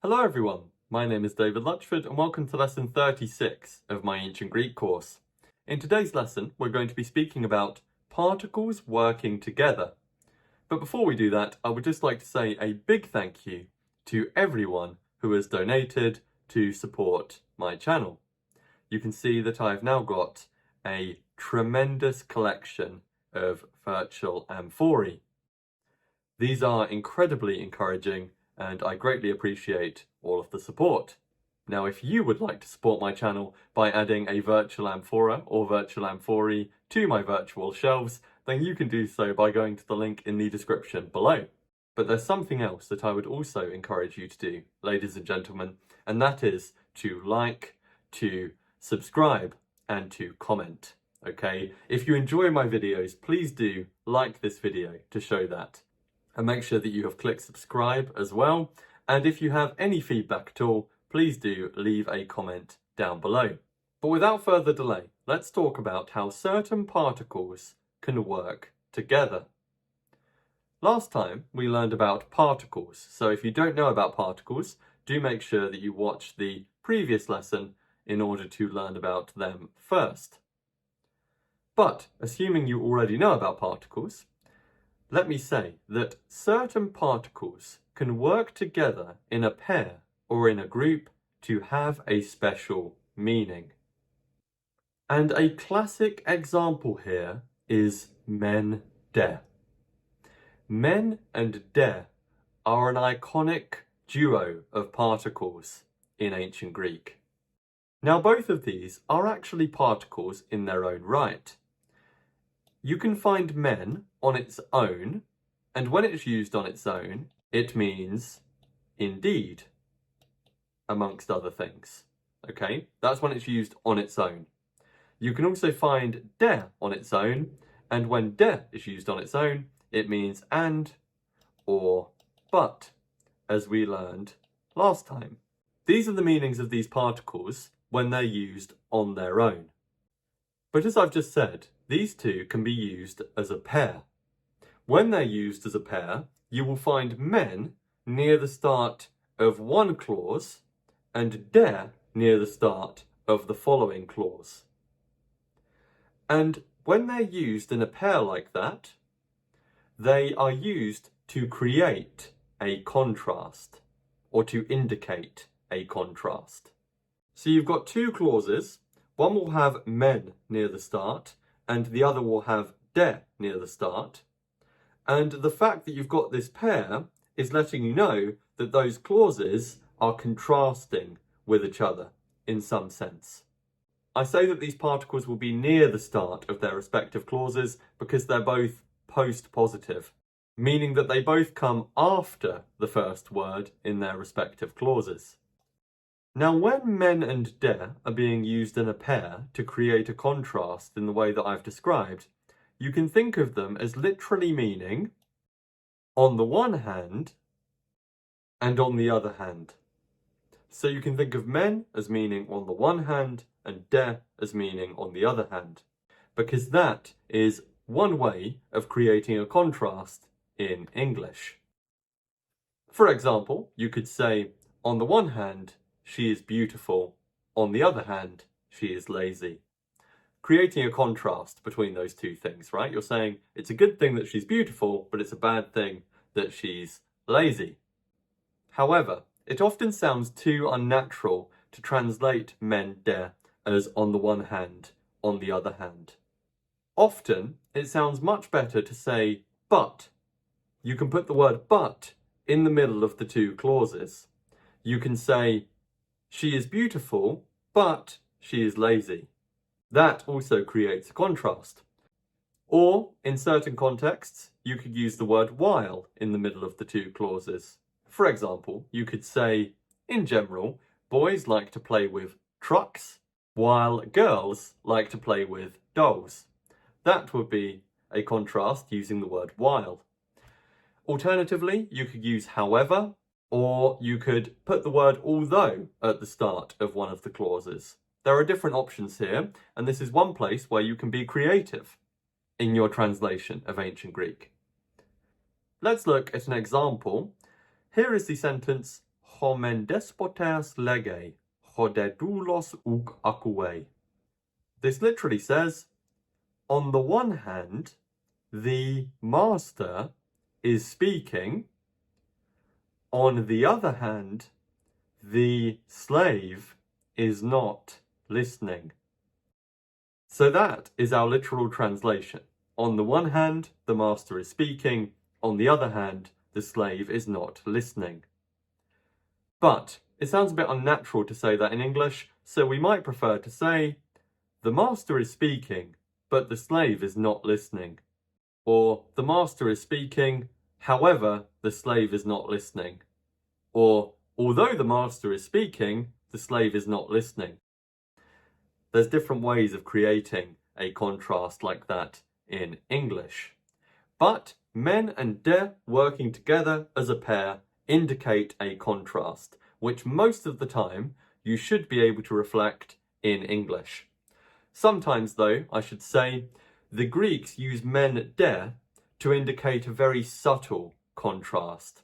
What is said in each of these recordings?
Hello everyone, my name is David Luchford and welcome to lesson 36 of my Ancient Greek course. In today's lesson, we're going to be speaking about particles working together. But before we do that, I would just like to say a big thank you to everyone who has donated to support my channel. You can see that I've now got a tremendous collection of virtual amphorae. These are incredibly encouraging and I greatly appreciate all of the support. Now, if you would like to support my channel by adding a virtual amphora or virtual amphorae to my virtual shelves, then you can do so by going to the link in the description below. But there's something else that I would also encourage you to do, ladies and gentlemen, and that is to like, to subscribe, and to comment, okay? If you enjoy my videos, please do like this video to show that. And make sure that you have clicked subscribe as well. And if you have any feedback at all, please do leave a comment down below. But without further delay, let's talk about how certain particles can work together. Last time we learned about particles, so if you don't know about particles, do make sure that you watch the previous lesson in order to learn about them first. But assuming you already know about particles, let me say that certain particles can work together in a pair or in a group to have a special meaning. And a classic example here is men de. Men and de are an iconic duo of particles in ancient Greek. Now both of these are actually particles in their own right. You can find men on its own, and when it's used on its own, it means indeed, amongst other things. Okay, that's when it's used on its own. You can also find de on its own, and when de is used on its own, it means and or but, as we learned last time. These are the meanings of these particles when they're used on their own. But as I've just said, these two can be used as a pair. When they're used as a pair, you will find men near the start of one clause and de near the start of the following clause. And when they're used in a pair like that, they are used to create a contrast or to indicate a contrast. So you've got two clauses. One will have men near the start and the other will have de near the start. And the fact that you've got this pair is letting you know that those clauses are contrasting with each other in some sense. I say that these particles will be near the start of their respective clauses because they're both post-positive, meaning that they both come after the first word in their respective clauses. Now, when men and de are being used in a pair to create a contrast in the way that I've described, you can think of them as literally meaning on the one hand and on the other hand. So you can think of men as meaning on the one hand and de as meaning on the other hand, because that is one way of creating a contrast in English. For example, you could say, on the one hand, she is beautiful. On the other hand, she is lazy. Creating a contrast between those two things, right? You're saying it's a good thing that she's beautiful, but it's a bad thing that she's lazy. However, it often sounds too unnatural to translate men de as on the one hand, on the other hand. Often, it sounds much better to say but. You can put the word but in the middle of the two clauses. You can say, she is beautiful, but she is lazy. That also creates a contrast. Or, in certain contexts, you could use the word while in the middle of the two clauses. For example, you could say, in general, boys like to play with trucks, while girls like to play with dolls. That would be a contrast using the word while. Alternatively, you could use however, or you could put the word although at the start of one of the clauses. There are different options here, and this is one place where you can be creative in your translation of ancient Greek. Let's look at an example. Here is the sentence, homen despotes lege, hodedoulos uk akue. This literally says, on the one hand, the master is speaking. On the other hand, the slave is not listening. So that is our literal translation. On the one hand, the master is speaking. On the other hand, the slave is not listening. But it sounds a bit unnatural to say that in English, so we might prefer to say, the master is speaking, but the slave is not listening. Or, the master is speaking, however, the slave is not listening. Or, although the master is speaking, the slave is not listening. There's different ways of creating a contrast like that in English. But men and de working together as a pair indicate a contrast, which most of the time you should be able to reflect in English. Sometimes, though, I should say, the Greeks use men de to indicate a very subtle contrast.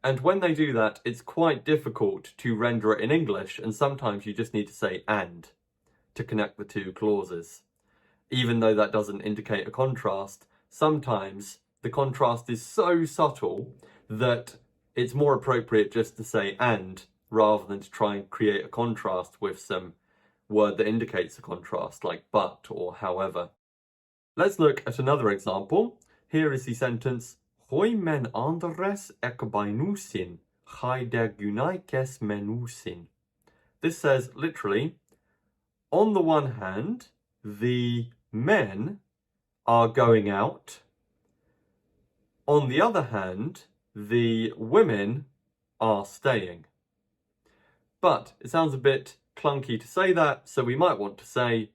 And when they do that, it's quite difficult to render it in English, and sometimes you just need to say and to connect the two clauses. Even though that doesn't indicate a contrast, sometimes the contrast is so subtle that it's more appropriate just to say and rather than to try and create a contrast with some word that indicates a contrast, like but or however. Let's look at another example. Here is the sentence, Hoi men andres ek bainusin, chai der gunaikes menusin. This says literally, on the one hand, the men are going out. On the other hand, the women are staying. But it sounds a bit clunky to say that, so we might want to say,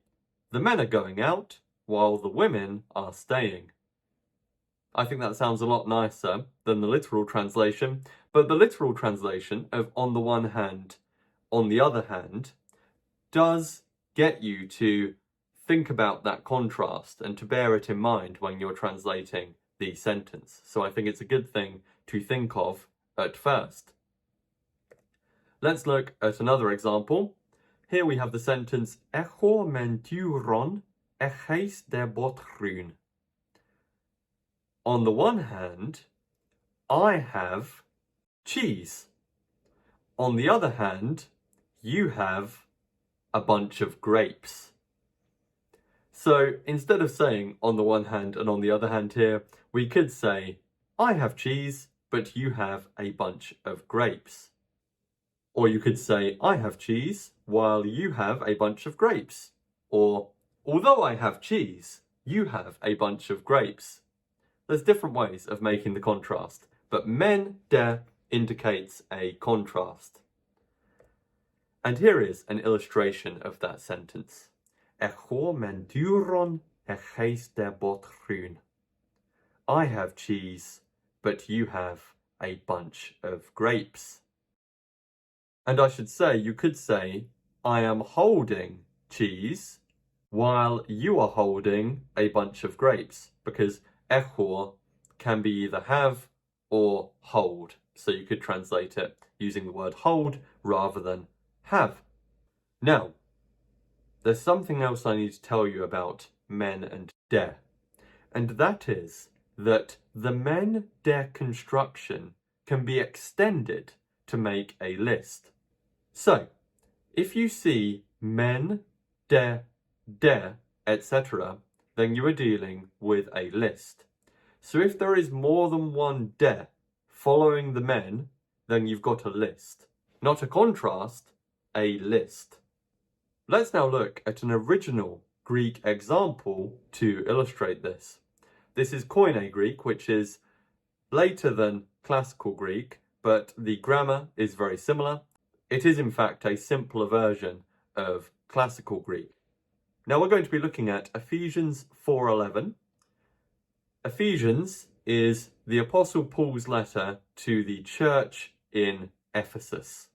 the men are going out while the women are staying. I think that sounds a lot nicer than the literal translation, but the literal translation of on the one hand, on the other hand, does get you to think about that contrast and to bear it in mind when you're translating the sentence. So I think it's a good thing to think of at first. Let's look at another example. Here we have the sentence Echo menturon echeis der botrun. On the one hand, I have cheese. On the other hand, you have a bunch of grapes. So instead of saying on the one hand and on the other hand here, we could say I have cheese, but you have a bunch of grapes. Or you could say I have cheese while you have a bunch of grapes. Or although I have cheese, you have a bunch of grapes. There's different ways of making the contrast, but men de indicates a contrast. And here is an illustration of that sentence. Echo menduron echeis der botrun. I have cheese, but you have a bunch of grapes. And I should say, you could say, I am holding cheese while you are holding a bunch of grapes, because echo can be either have or hold. So you could translate it using the word hold rather than have. Now, there's something else I need to tell you about men and de, and that is that the men de construction can be extended to make a list. So, if you see men, de, etc., then you are dealing with a list. So if there is more than one de following the men, then you've got a list. Not a contrast, a list. Let's now look at an original Greek example to illustrate this. This is Koine Greek, which is later than classical Greek, but the grammar is very similar. It is in fact a simpler version of classical Greek. Now we're going to be looking at Ephesians 4:11. Ephesians is the Apostle Paul's letter to the church in Ephesus.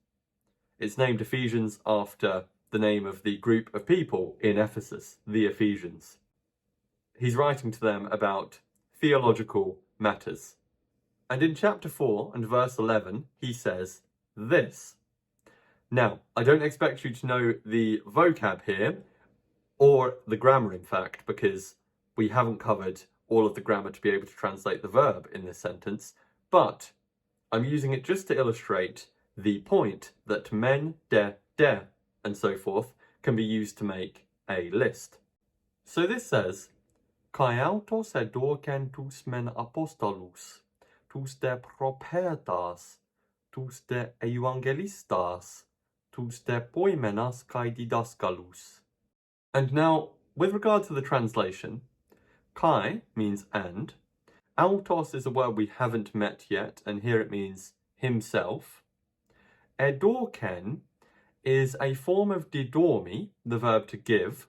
It's named Ephesians after the name of the group of people in Ephesus, the Ephesians. He's writing to them about theological matters. And in chapter 4 and verse 11, he says, this. Now, I don't expect you to know the vocab here, or the grammar in fact, because we haven't covered all of the grammar to be able to translate the verb in this sentence, but I'm using it just to illustrate the point that men, der, and so forth can be used to make a list. So this says, Kai autos edorken tous men apostolus, tous de propetas, tous de evangelistas, tous de poimenas kai didaskalus. And now, with regard to the translation, kai means and, autos is a word we haven't met yet, and here it means himself. Edorken is a form of didormi, the verb to give,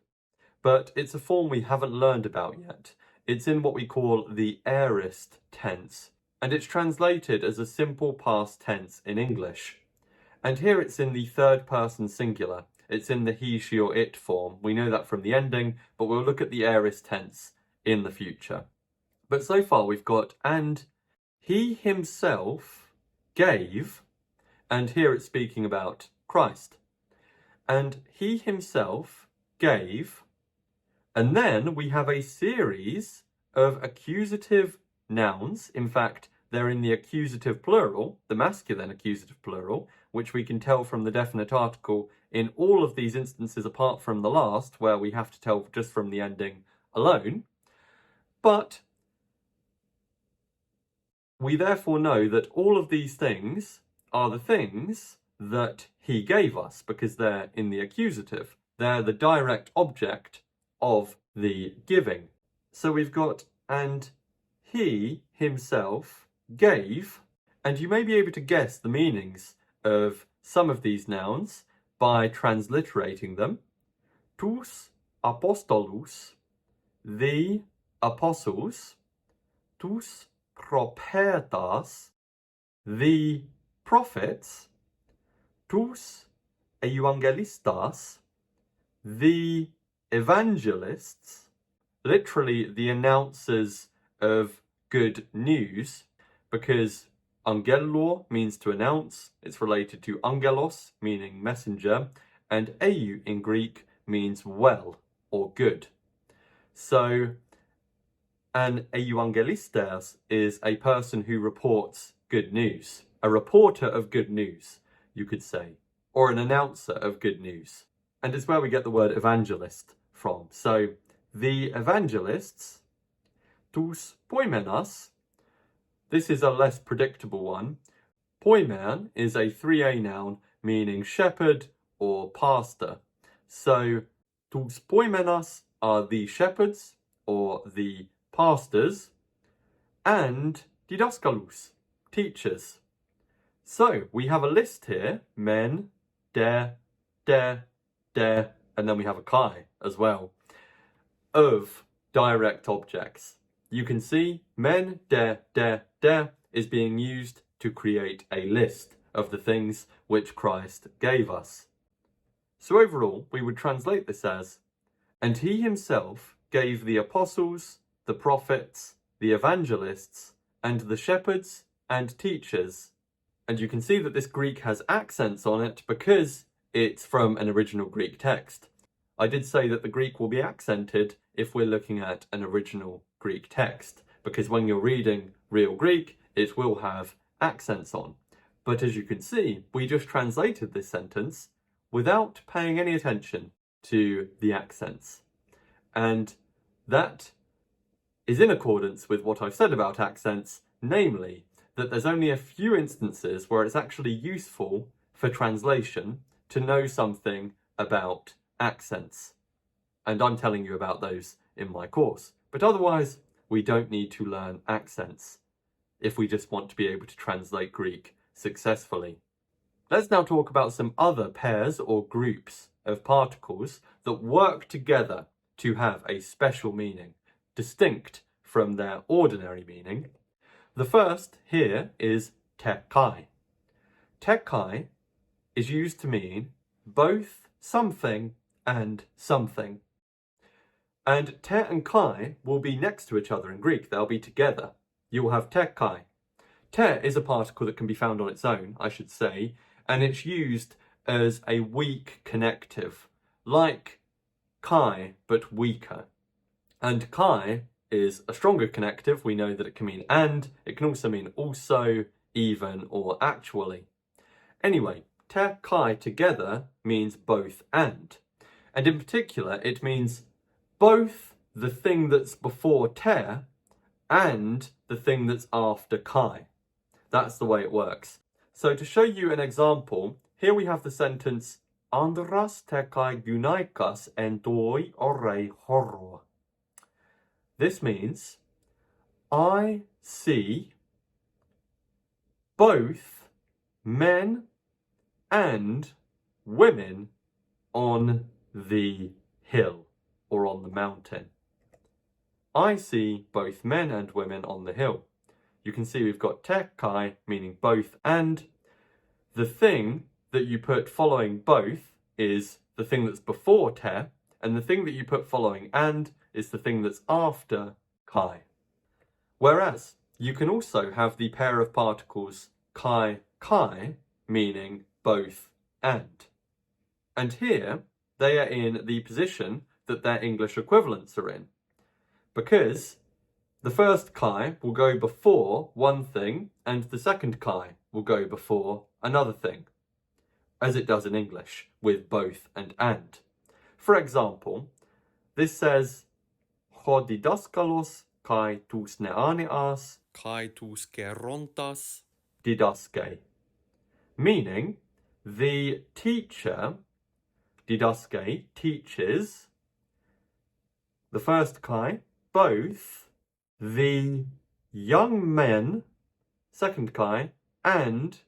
but it's a form we haven't learned about yet. It's in what we call the aorist tense, and it's translated as a simple past tense in English. And here it's in the third person singular. It's in the he, she, or it form. We know that from the ending, but we'll look at the aorist tense in the future. But so far we've got, and he himself gave, and here it's speaking about Christ. And he himself gave, and then we have a series of accusative nouns. In fact, they're in the accusative plural, the masculine accusative plural, which we can tell from the definite article in all of these instances apart from the last, where we have to tell just from the ending alone. But we therefore know that all of these things are the things that he gave us, because they're in the accusative. They're the direct object of the giving. So we've got, and he himself gave, and you may be able to guess the meanings of some of these nouns by transliterating them. Tous apostolus, the apostles, tous propetas, the prophets, tous evangelistas, the evangelists, literally the announcers of good news, because angelo means to announce, it's related to angelos, meaning messenger, and eu in Greek means well or good. So an evangelistes is a person who reports good news, a reporter of good news, you could say, or an announcer of good news. And it's where we get the word evangelist from. So the evangelists, tous poimenas, this is a less predictable one. Poimen is a 3a noun meaning shepherd or pastor. So tous poimenas are the shepherds or the pastors, and didaskalus, teachers. So we have a list here, men, der, and then we have a kai as well, of direct objects. You can see men, der is being used to create a list of the things which Christ gave us. So overall, we would translate this as, and he himself gave the apostles, the prophets, the evangelists, and the shepherds and teachers. And you can see that this Greek has accents on it because it's from an original Greek text. I did say that the Greek will be accented if we're looking at an original Greek text, because when you're reading real Greek, it will have accents on. But as you can see, we just translated this sentence without paying any attention to the accents. And that is in accordance with what I've said about accents, namely that there's only a few instances where it's actually useful for translation to know something about accents. And I'm telling you about those in my course. But otherwise, we don't need to learn accents if we just want to be able to translate Greek successfully. Let's now talk about some other pairs or groups of particles that work together to have a special meaning, distinct from their ordinary meaning. The first here is tekai. Tekai is used to mean both something and something. And te and kai will be next to each other in Greek. They'll be together. You will have tekai. Te is a particle that can be found on its own, I should say, and it's used as a weak connective, like kai, but weaker. And kai is a stronger connective. We know that it can mean and, it can also mean also, even, or actually. Anyway, te kai together means both and. And in particular, it means both the thing that's before te and the thing that's after kai. That's the way it works. So to show you an example, here we have the sentence Andras te kai gunaikas en toi orei horror. This means I see both men and women on the hill or on the mountain. I see both men and women on the hill. You can see we've got te kai, meaning both and. The thing that you put following both is the thing that's before te, and the thing that you put following and is the thing that's after kai. Whereas you can also have the pair of particles kai kai, meaning both and. And here they are in the position that their English equivalents are in, because the first kai will go before one thing and the second kai will go before another thing, as it does in English with both and. For example, this says ho didaskalos kai tous neaneas kai tous gerontas didaske, meaning the teacher, didaske, teaches, the first kai, both the young men, second kai, and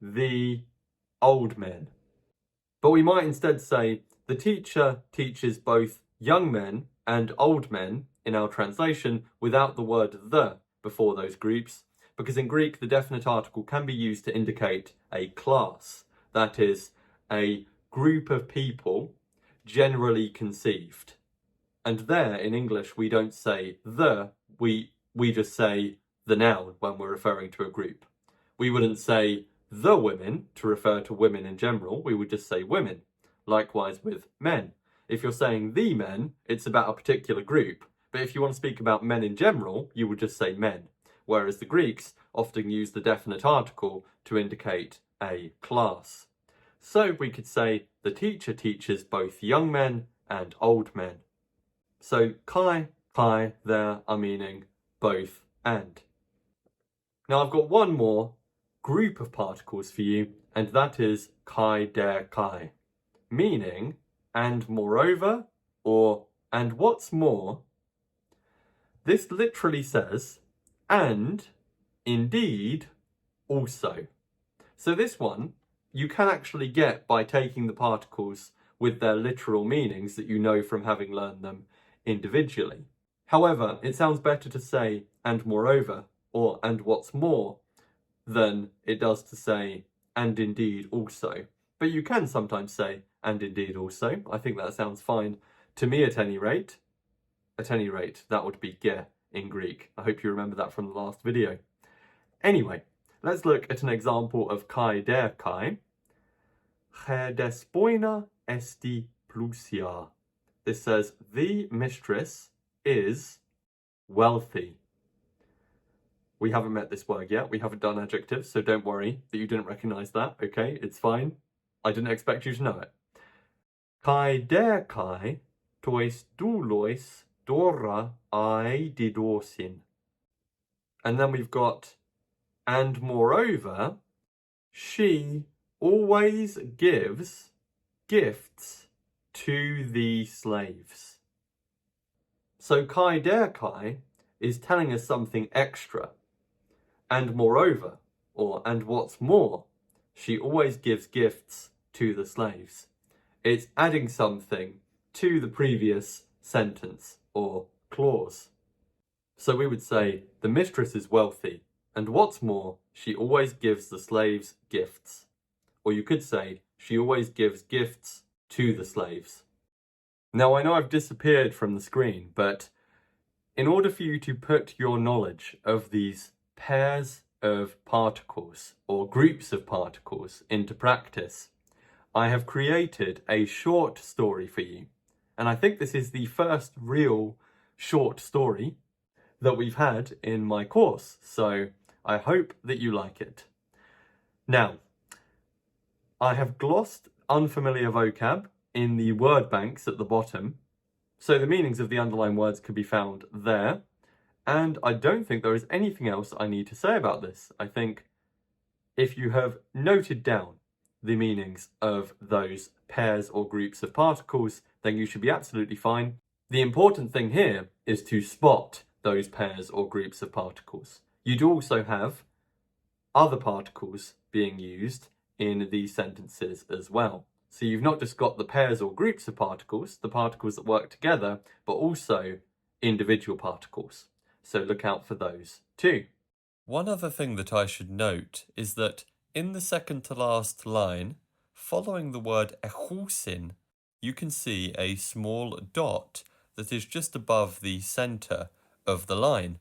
the old men. But we might instead say the teacher teaches both young men and old men in our translation without the word the before those groups, because in Greek the definite article can be used to indicate a class, that is, a group of people generally conceived. And there in English we don't say the, we just say the noun when we're referring to a group. We wouldn't say the women to refer to women in general, we would just say women. Likewise with men. If you're saying the men, it's about a particular group. But if you want to speak about men in general, you would just say men. Whereas the Greeks often use the definite article to indicate a class. So we could say the teacher teaches both young men and old men. So kai, kai there are meaning both and. Now I've got one more group of particles for you, and that is kai der kai, meaning and moreover, or and what's more. This literally says and indeed also. So this one you can actually get by taking the particles with their literal meanings that you know from having learned them individually. However, it sounds better to say and moreover or and what's more than it does to say and indeed also. But you can sometimes say and indeed also. I think that sounds fine to me at any rate. At any rate, that would be ge in Greek. I hope you remember that from the last video. Anyway, let's look at an example of kai der kai. Che despoina esti plusia. This says the mistress is wealthy. We haven't met this word yet. We haven't done adjectives, so don't worry that you didn't recognize that. Okay, it's fine. I didn't expect you to know it. Kai der kai tois doulois dora ai didosin. And then we've got, and moreover, she always gives gifts to the slaves. So kai der kai is telling us something extra. And moreover, or and what's more, she always gives gifts to the slaves. It's adding something to the previous sentence or clause. So we would say, the mistress is wealthy, and what's more, she always gives the slaves gifts. Or you could say, she always gives gifts to the slaves. Now I know I've disappeared from the screen, but in order for you to put your knowledge of these pairs of particles or groups of particles into practice, I have created a short story for you. And I think this is the first real short story that we've had in my course, so I hope that you like it. Now, I have glossed unfamiliar vocab in the word banks at the bottom, so the meanings of the underlined words can be found there, and I don't think there is anything else I need to say about this. I think if you have noted down the meanings of those pairs or groups of particles, then you should be absolutely fine. The important thing here is to spot those pairs or groups of particles. You do also have other particles being used in these sentences as well. So you've not just got the pairs or groups of particles, the particles that work together, but also individual particles. So look out for those too. One other thing that I should note is that in the second to last line, following the word echusin, you can see a small dot that is just above the centre of the line.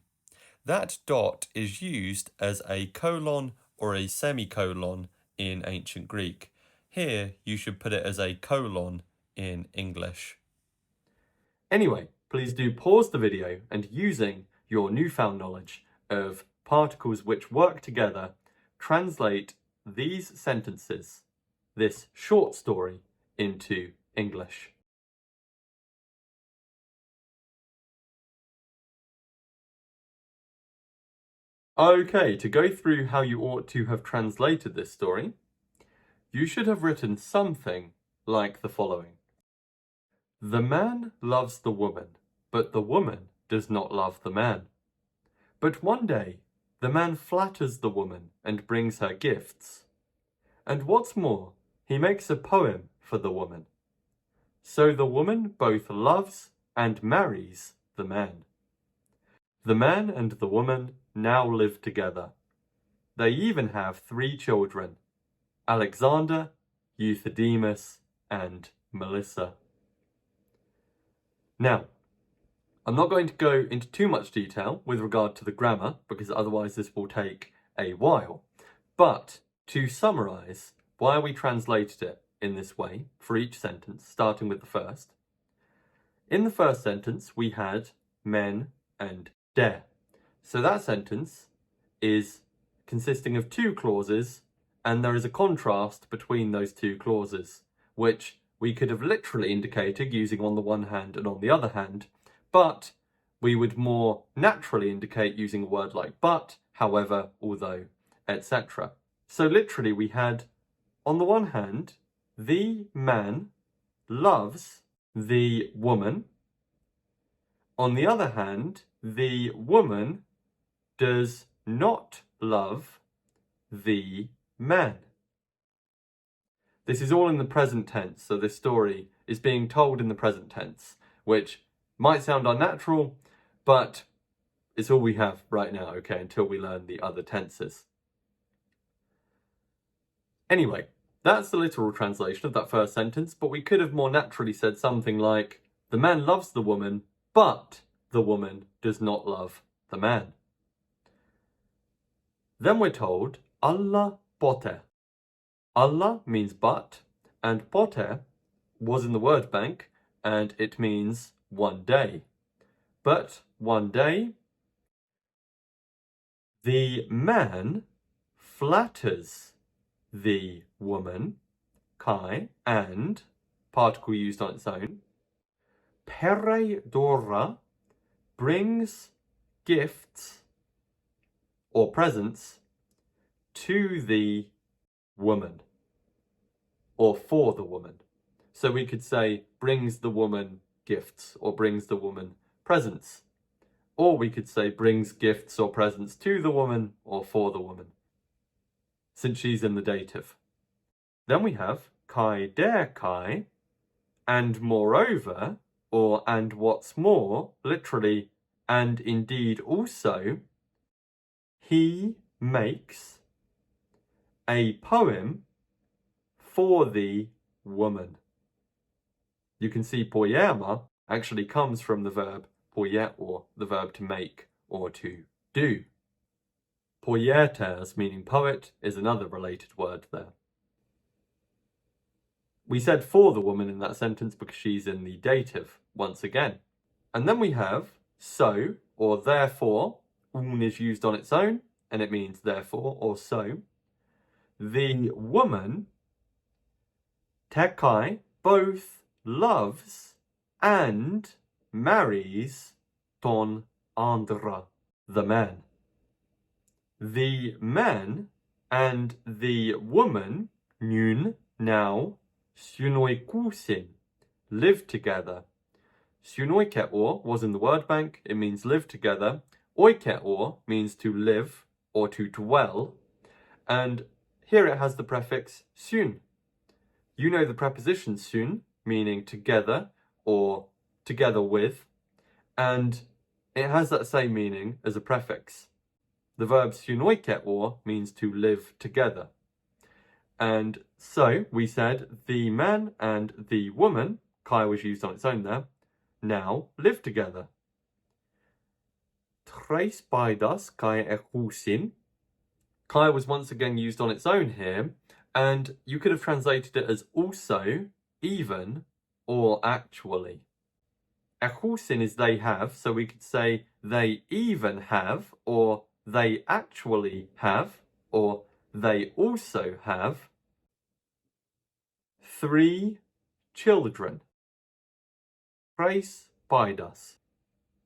That dot is used as a colon or a semicolon in ancient Greek. Here, you should put it as a colon in English. Anyway, please do pause the video and using your newfound knowledge of particles which work together, translate these sentences, this short story, into English. Okay, to go through how you ought to have translated this story, you should have written something like the following. The man loves the woman, but the woman does not love the man. But one day, the man flatters the woman and brings her gifts. And what's more, he makes a poem for the woman. So the woman both loves and marries the man. The man and the woman now live together. They even have 3 children, Alexander, Euthydemus, and Melissa. Now, I'm not going to go into too much detail with regard to the grammar, because otherwise this will take a while. But to summarise why we translated it in this way for each sentence, starting with the first. In the first sentence, we had men and der. So that sentence is consisting of 2 clauses, and there is a contrast between those 2 clauses, which we could have literally indicated using on the one hand and on the other hand, but we would more naturally indicate using a word like but, however, although, etc. So literally we had, on the one hand, the man loves the woman. On the other hand, the woman does not love the man. This is all in the present tense, so this story is being told in the present tense, which might sound unnatural, but it's all we have right now, okay, until we learn the other tenses. Anyway, that's the literal translation of that first sentence, but we could have more naturally said something like, the man loves the woman, but the woman does not love the man. Then we're told, Allah poter. Allah means but, and poter was in the word bank, and it means one day. But one day, the man flatters the woman, kai, and, particle used on its own, pere dora, brings gifts or presents to the woman, or for the woman. So we could say brings the woman gifts, or brings the woman presents. Or we could say brings gifts or presents to the woman or for the woman, since she's in the dative. Then we have kai der kai, and moreover, or and what's more, literally, and indeed also, he makes a poem for the woman. You can see poema actually comes from the verb poier, or the verb to make or to do. Poietes, meaning poet, is another related word there. We said for the woman in that sentence because she's in the dative once again. And then we have so or therefore. Un is used on its own and it means therefore or so. The woman, tekai, both loves and marries ton andra, the man. The man and the woman, nun, now, synoikusin, live together. Synoikeor was in the word bank, it means live together. Oikeor means to live or to dwell. And here it has the prefix syn. You know the preposition syn, meaning together or together with, and it has that same meaning as a prefix. The verb synoikeor means to live together. And so we said the man and the woman, kai was used on its own there, now live together. Tres baidas kai ekusin. Kai was once again used on its own here, and you could have translated it as also, even, or actually. Ekusin is they have, so we could say they even have, or they actually have, or they also have 3 children. Tres baidas.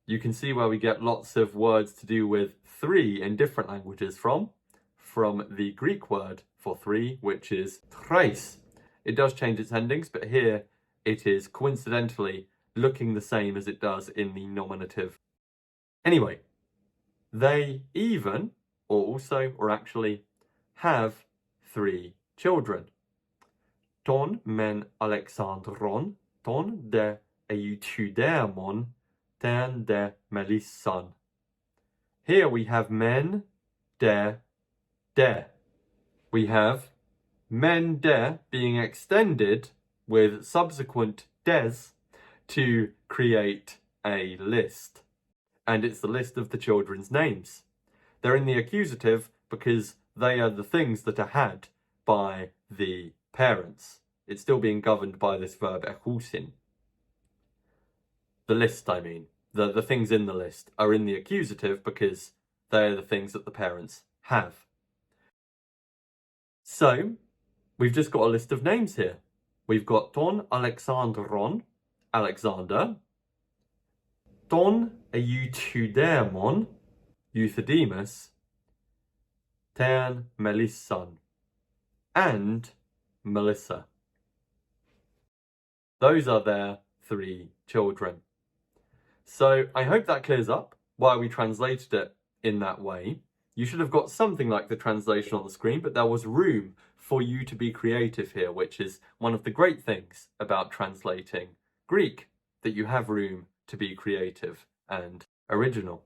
You can see where we get lots of words to do with 3 in different languages from the Greek word for 3, which is tres. It does change its endings, but here it is coincidentally looking the same as it does in the nominative. Anyway, they even, or also, or actually, have 3 children. Ton men Alexandron, ton de Euthydeamon, ten de Melissan. Here we have men, de. We have men de being extended with subsequent des to create a list. And it's the list of the children's names. They're in the accusative because they are the things that are had by the parents. It's still being governed by this verb ekusin. The list, I mean. The things in the list are in the accusative because they're the things that the parents have. So, we've just got a list of names here. We've got ton Alexandron, Alexander, ton Euthydeamon, Euthydemus, ten Melissan, and Melissa. Those are their 3 children. So I hope that clears up why we translated it in that way. You should have got something like the translation on the screen, but there was room for you to be creative here, which is one of the great things about translating Greek, that you have room to be creative and original.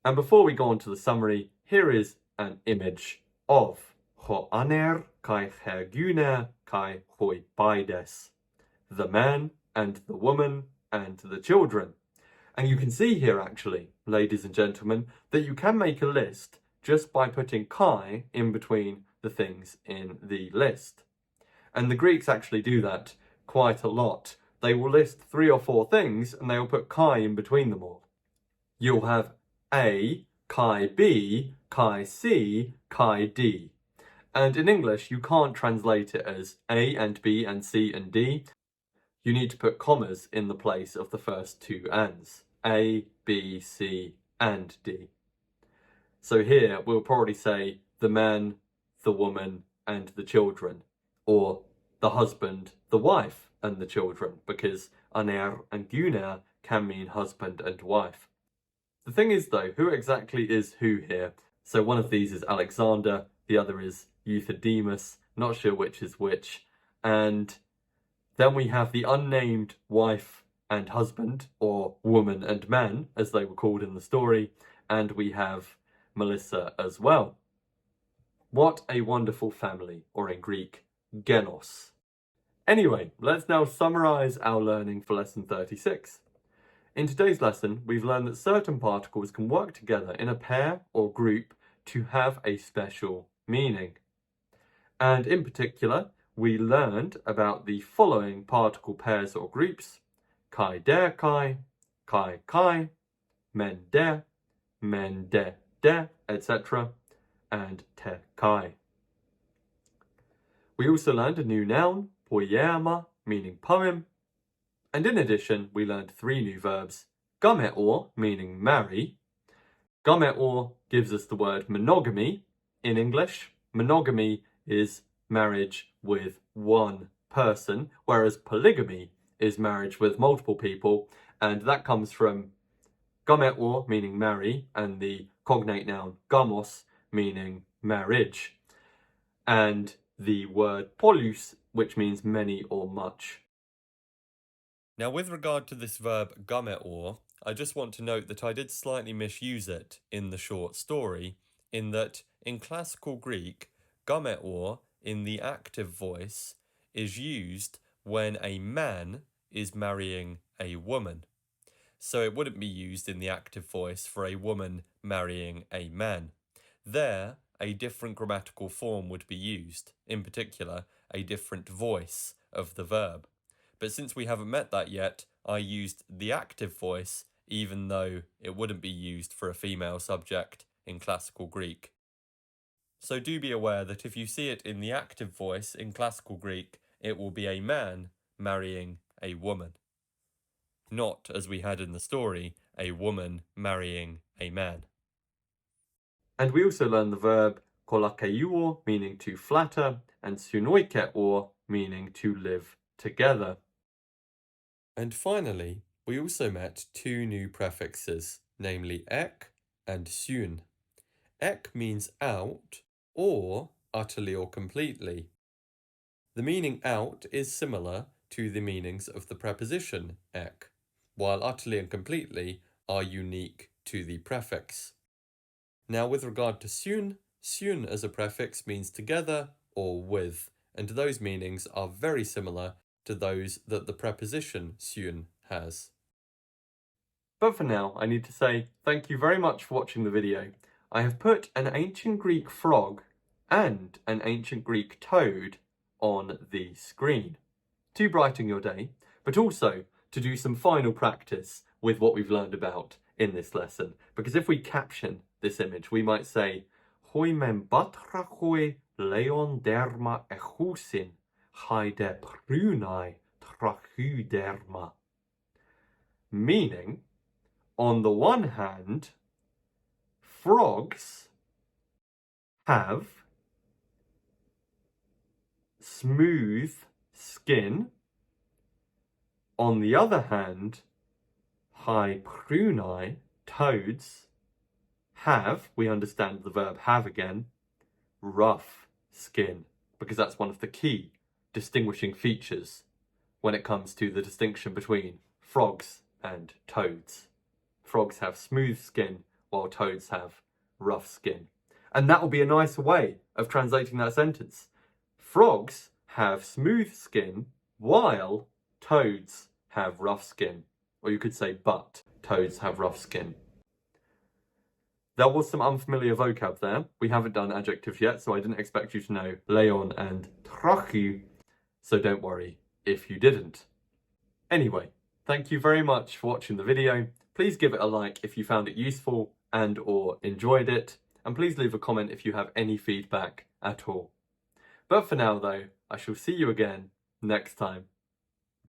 And before we go on to the summary, here is an image of ho aner kai hergune kai hoi baides, the man and the woman and the children. And you can see here actually, ladies and gentlemen, that you can make a list just by putting kai in between the things in the list. And the Greeks actually do that quite a lot. They will list 3 or 4 things and they will put kai in between them all. You'll have A, kai B, kai C, kai D. And in English, you can't translate it as A and B and C and D. You need to put commas in the place of the first 2 ands. A, B, C, and D. So here, we'll probably say the man, the woman, and the children. Or the husband, the wife, and the children. Because aner and guner can mean husband and wife. The thing is though, who exactly is who here? So one of these is Alexander, the other is Euthydemus, not sure which is which. And then we have the unnamed wife and husband, or woman and man, as they were called in the story, and we have Melissa as well. What a wonderful family, or in Greek, genos. Anyway, let's now summarise our learning for lesson 36. In today's lesson, we've learned that certain particles can work together in a pair or group to have a special meaning. And in particular, we learned about the following particle pairs or groups: kai der kai, men de, etc., and te kai. We also learned a new noun, poema, meaning poem. And in addition, we learned 3 new verbs: gameor, meaning marry. Gameor gives us the word monogamy in English. Monogamy is marriage with one person, whereas polygamy is marriage with multiple people, and that comes from gameor, meaning marry, and the cognate noun gamos, meaning marriage, and the word polus, which means many or much. Now, with regard to this verb gameor, I just want to note that I did slightly misuse it in the short story, in that in classical Greek, gameor in the active voice is used when a man is marrying a woman. So it wouldn't be used in the active voice for a woman marrying a man. There, a different grammatical form would be used, in particular, a different voice of the verb. But since we haven't met that yet, I used the active voice, even though it wouldn't be used for a female subject in classical Greek. So do be aware that if you see it in the active voice in classical Greek, it will be a man marrying a woman. Not, as we had in the story, a woman marrying a man. And we also learned the verb kolakeuo, meaning to flatter, and sunoikeor, meaning to live together. And finally, we also met 2 new prefixes, namely ek and syun. Ek means out, or utterly or completely. The meaning out is similar to the meanings of the preposition ek, while utterly and completely are unique to the prefix. Now, with regard to syun, syun as a prefix means together or with, and those meanings are very similar to those that the preposition syun has. But for now, I need to say thank you very much for watching the video. I have put an ancient Greek frog and an ancient Greek toad on the screen to brighten your day, but also to do some final practice with what we've learned about in this lesson. Because if we caption this image, we might say, hoi men batra hoi leon derma echusin, haide prunai trachu derma. Meaning, on the one hand, frogs have smooth skin. On the other hand, prunai, toads, have, we understand the verb have again, rough skin, because that's one of the key distinguishing features when it comes to the distinction between frogs and toads. Frogs have smooth skin, while toads have rough skin. And that will be a nicer way of translating that sentence. Frogs have smooth skin, while toads have rough skin. Or you could say, but toads have rough skin. There was some unfamiliar vocab there. We haven't done adjectives yet, so I didn't expect you to know leon and trachu, so don't worry if you didn't. Anyway, thank you very much for watching the video. Please give it a like if you found it useful and or enjoyed it, and please leave a comment if you have any feedback at all. But for now though, I shall see you again next time.